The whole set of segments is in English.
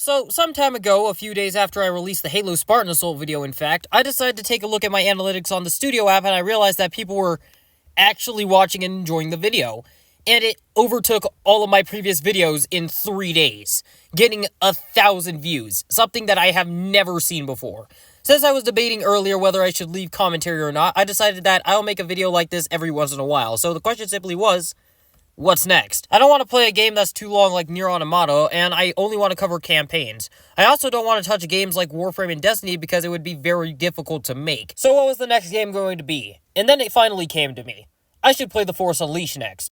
So, some time ago, a few days after I released the Halo Spartan Assault video in fact, I decided to take a look at my analytics on the Studio app and I realized that people were actually watching and enjoying the video. And it overtook all of my previous videos in 3 days, getting 1,000 views, something that I have never seen before. Since I was debating earlier whether I should leave commentary or not, I decided that I'll make a video like this every once in a while. So the question simply was, what's next? I don't want to play a game that's too long like Nier Automata, and I only want to cover campaigns. I also don't want to touch games like Warframe and Destiny because it would be very difficult to make. So what was the next game going to be? And then it finally came to me. I should play The Force Unleashed next.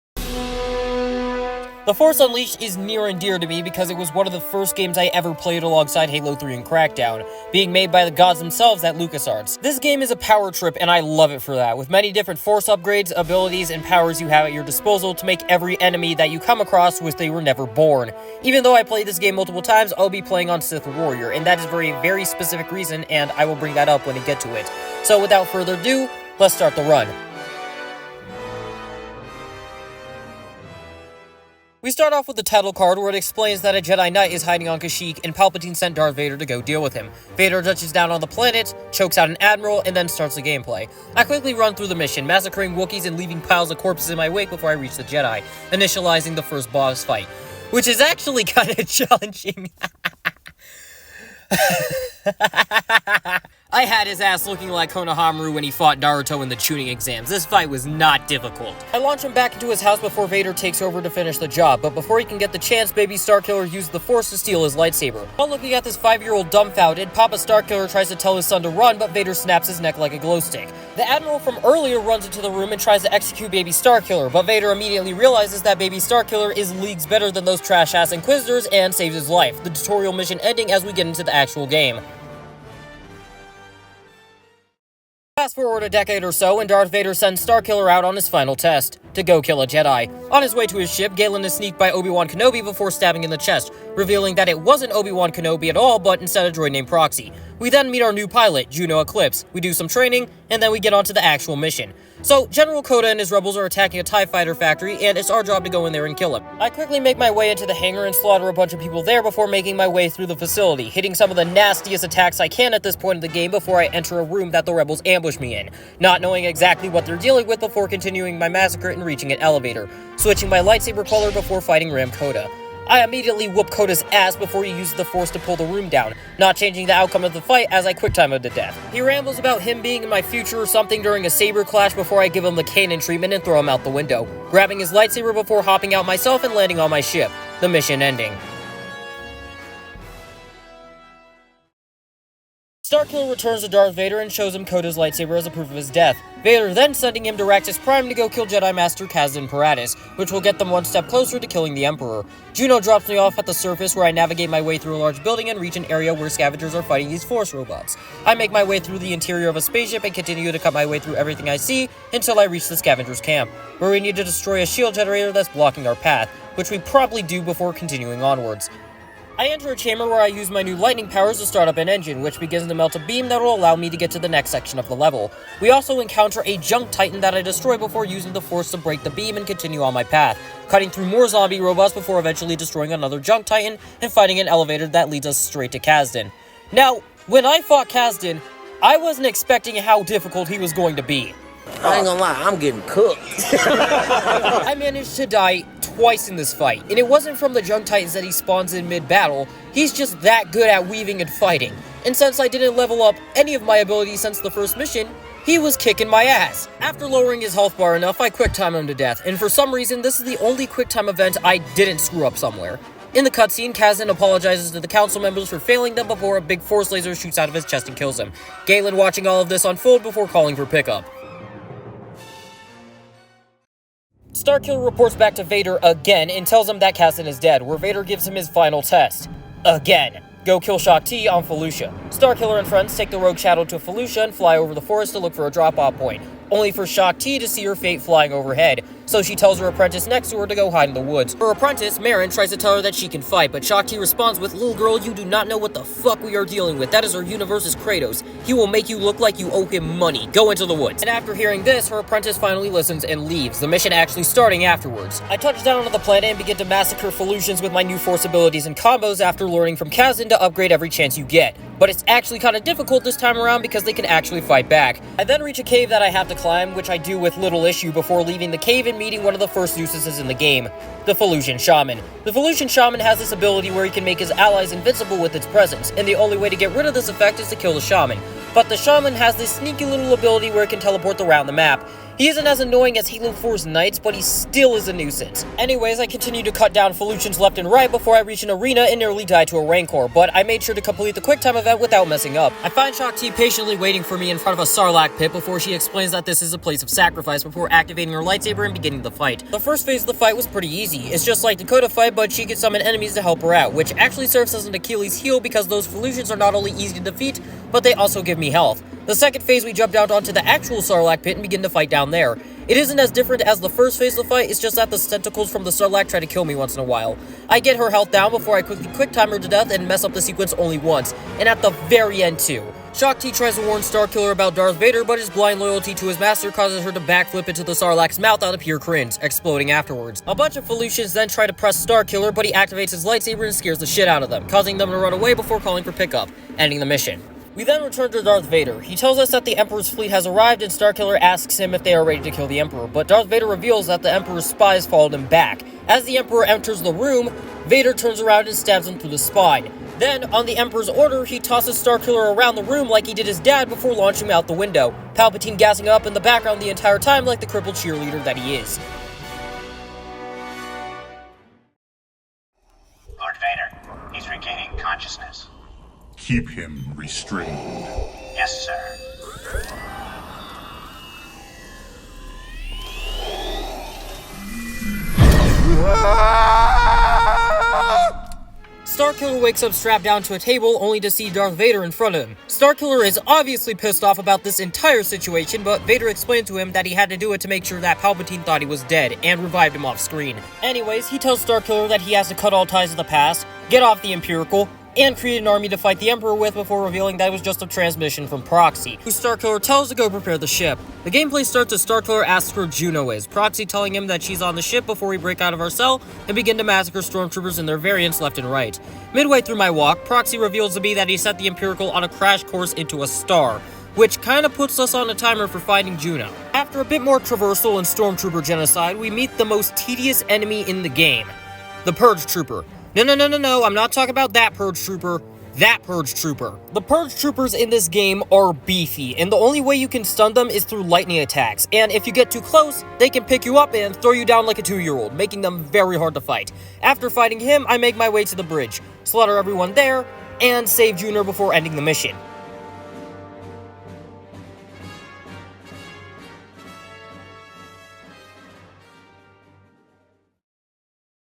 The Force Unleashed is near and dear to me because it was one of the first games I ever played alongside Halo 3 and Crackdown, being made by the gods themselves at LucasArts. This game is a power trip and I love it for that, with many different force upgrades, abilities, and powers you have at your disposal to make every enemy that you come across wish they were never born. Even though I played this game multiple times, I'll be playing on Sith Warrior, and that is for a very specific reason, and I will bring that up when I get to it. So without further ado, let's start the run. We start off with the title card where it explains that a Jedi Knight is hiding on Kashyyyk and Palpatine sent Darth Vader to go deal with him. Vader touches down on the planet, chokes out an admiral, and then starts the gameplay. I quickly run through the mission, massacring Wookiees and leaving piles of corpses in my wake before I reach the Jedi, initializing the first boss fight, which is actually kind of challenging. I had his ass looking like Konohamaru when he fought Naruto in the tuning exams. This fight was not difficult. I launch him back into his house before Vader takes over to finish the job, but before he can get the chance, Baby Starkiller uses the Force to steal his lightsaber. While looking at this 5-year-old dumbfounded, Papa Starkiller tries to tell his son to run, but Vader snaps his neck like a glow stick. The Admiral from earlier runs into the room and tries to execute Baby Starkiller, but Vader immediately realizes that Baby Starkiller is leagues better than those trash-ass Inquisitors and saves his life, the tutorial mission ending as we get into the actual game. Fast forward a decade or so, and Darth Vader sends Starkiller out on his final test, to go kill a Jedi. On his way to his ship, Galen is sneaked by Obi-Wan Kenobi before stabbing in the chest, revealing that it wasn't Obi-Wan Kenobi at all, but instead a droid named Proxy. We then meet our new pilot, Juno Eclipse. We do some training, and then we get onto the actual mission. So, General Kota and his rebels are attacking a TIE fighter factory, and it's our job to go in there and kill him. I quickly make my way into the hangar and slaughter a bunch of people there before making my way through the facility, hitting some of the nastiest attacks I can at this point in the game before I enter a room that the rebels ambush me in, not knowing exactly what they're dealing with before continuing my massacre and reaching an elevator, switching my lightsaber color before fighting Ram Kota. I immediately whoop Kota's ass before he uses the Force to pull the room down, not changing the outcome of the fight as I quick-time him to death. He rambles about him being in my future or something during a saber clash before I give him the Kanan treatment and throw him out the window, grabbing his lightsaber before hopping out myself and landing on my ship, the mission ending. Starkiller returns to Darth Vader and shows him Kota's lightsaber as a proof of his death. Vader then sending him to Raxus Prime to go kill Jedi Master Kazdon Paratus, which will get them one step closer to killing the Emperor. Juno drops me off at the surface where I navigate my way through a large building and reach an area where scavengers are fighting these Force robots. I make my way through the interior of a spaceship and continue to cut my way through everything I see until I reach the scavengers camp, where we need to destroy a shield generator that's blocking our path, which we probably do before continuing onwards. I enter a chamber where I use my new lightning powers to start up an engine, which begins to melt a beam that will allow me to get to the next section of the level. We also encounter a junk titan that I destroy before using the Force to break the beam and continue on my path, cutting through more zombie robots before eventually destroying another junk titan and fighting an elevator that leads us straight to Kazdon. Now, when I fought Kazdon, I wasn't expecting how difficult he was going to be. I ain't gonna lie, I'm getting cooked. I managed to die twice in this fight, and it wasn't from the junk titans that he spawns in mid-battle. He's just that good at weaving and fighting, and since I didn't level up any of my abilities since the first mission, he was kicking my ass. After lowering his health bar enough, I quick-time him to death, and for some reason, this is the only quick-time event I didn't screw up somewhere. In the cutscene, Kazdon apologizes to the council members for failing them before a big Force laser shoots out of his chest and kills him. Galen watching all of this unfold before calling for pickup. Starkiller reports back to Vader again and tells him that Kazdon is dead, where Vader gives him his final test. Again. Go kill Shaak-Ti on Felucia. Starkiller and friends take the Rogue Shadow to Felucia and fly over the forest to look for a drop-off point, only for Shaak-Ti to see her fate flying overhead, so she tells her apprentice next to her to go hide in the woods. Her apprentice, Marin, tries to tell her that she can fight, but Shakti responds with, "Little girl, you do not know what the fuck we are dealing with. That is our universe's Kratos. He will make you look like you owe him money. Go into the woods." And after hearing this, her apprentice finally listens and leaves, the mission actually starting afterwards. I touch down on the planet and begin to massacre Felucians with my new force abilities and combos after learning from Kazdon to upgrade every chance you get. But it's actually kind of difficult this time around because they can actually fight back. I then reach a cave that I have to climb, which I do with little issue before leaving the cave and meeting one of the first nuisances in the game, the Felucian Shaman. The Felucian Shaman has this ability where he can make his allies invincible with its presence, and the only way to get rid of this effect is to kill the Shaman. But the Shaman has this sneaky little ability where it can teleport around the map. He isn't as annoying as Halo 4's Knights, but he still is a nuisance. Anyways, I continue to cut down Felucians left and right before I reach an arena and nearly die to a Rancor, but I made sure to complete the quick time event without messing up. I find Shakti patiently waiting for me in front of a Sarlacc pit before she explains that this is a place of sacrifice before activating her lightsaber and beginning the fight. The first phase of the fight was pretty easy. It's just like the Kota fight, but she could summon enemies to help her out, which actually serves as an Achilles heel because those Felucians are not only easy to defeat, but they also give me health. The second phase, we jumped out onto the actual Sarlacc pit and begin to fight down there. It isn't as different as the first phase of the fight, it's just that the tentacles from the Sarlacc try to kill me once in a while. I get her health down before I quickly quick-time her to death and mess up the sequence only once, and at the very end too. Shakti tries to warn Starkiller about Darth Vader, but his blind loyalty to his master causes her to backflip into the Sarlacc's mouth out of pure cringe, exploding afterwards. A bunch of Felucians then try to press Starkiller, but he activates his lightsaber and scares the shit out of them, causing them to run away before calling for pickup, ending the mission. We then return to Darth Vader. He tells us that the Emperor's fleet has arrived and Starkiller asks him if they are ready to kill the Emperor, but Darth Vader reveals that the Emperor's spies followed him back. As the Emperor enters the room, Vader turns around and stabs him through the spine. Then, on the Emperor's order, he tosses Starkiller around the room like he did his dad before launching him out the window, Palpatine gassing up in the background the entire time like the crippled cheerleader that he is. Lord Vader, he's regaining consciousness. Keep him restrained. Yes, sir. Starkiller wakes up strapped down to a table only to see Darth Vader in front of him. Starkiller is obviously pissed off about this entire situation, but Vader explained to him that he had to do it to make sure that Palpatine thought he was dead, and revived him off screen. Anyways, he tells Starkiller that he has to cut all ties to the past, get off the Empirical, and create an army to fight the Emperor with before revealing that it was just a transmission from Proxy, who Starkiller tells to go prepare the ship. The gameplay starts as Starkiller asks where Juno is, Proxy telling him that she's on the ship before we break out of our cell and begin to massacre stormtroopers and their variants left and right. Midway through my walk, Proxy reveals to me that he set the Empirical on a crash course into a star, which kinda puts us on a timer for finding Juno. After a bit more traversal and stormtrooper genocide, we meet the most tedious enemy in the game, the Purge Trooper. No, I'm not talking about that Purge Trooper. That Purge Trooper. The Purge Troopers in this game are beefy, and the only way you can stun them is through lightning attacks, and if you get too close, they can pick you up and throw you down like a 2-year-old, making them very hard to fight. After fighting him, I make my way to the bridge, slaughter everyone there, and save Juno before ending the mission.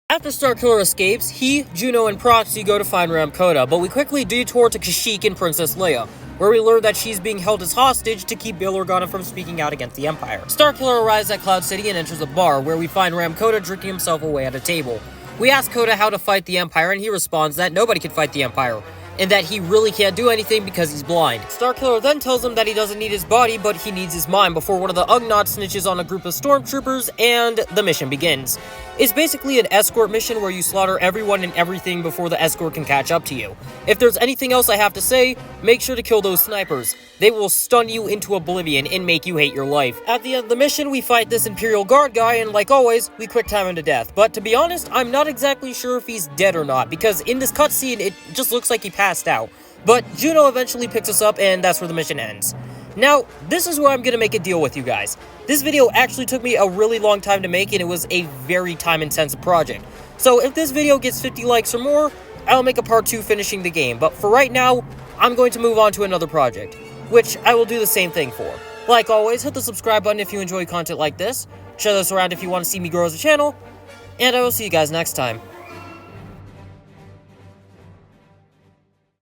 After Starkiller escapes, he, Juno, and Proxy go to find Rahm Kota, but we quickly detour to Kashyyyk and Princess Leia, where we learn that she's being held as hostage to keep Bail Organa from speaking out against the Empire. Starkiller arrives at Cloud City and enters a bar, where we find Rahm Kota drinking himself away at a table. We ask Kota how to fight the Empire, and he responds that nobody can fight the Empire, and that he really can't do anything because he's blind. Starkiller then tells him that he doesn't need his body, but he needs his mind before one of the Ugnaughts snitches on a group of stormtroopers, and the mission begins. It's basically an escort mission where you slaughter everyone and everything before the escort can catch up to you. If there's anything else I have to say, make sure to kill those snipers. They will stun you into oblivion and make you hate your life. At the end of the mission, we fight this Imperial Guard guy, and like always, we quick time him to death. But to be honest, I'm not exactly sure if he's dead or not, because in this cutscene, it just looks like he passed out. But Juno eventually picks us up, and that's where the mission ends. Now, this is where I'm gonna make a deal with you guys. This video actually took me a really long time to make, and it was a very time-intensive project. So if this video gets 50 likes or more, I'll make a part 2 finishing the game. But for right now, I'm going to move on to another project, which I will do the same thing for. Like always, hit the subscribe button if you enjoy content like this, share this around if you want to see me grow as a channel, and I will see you guys next time.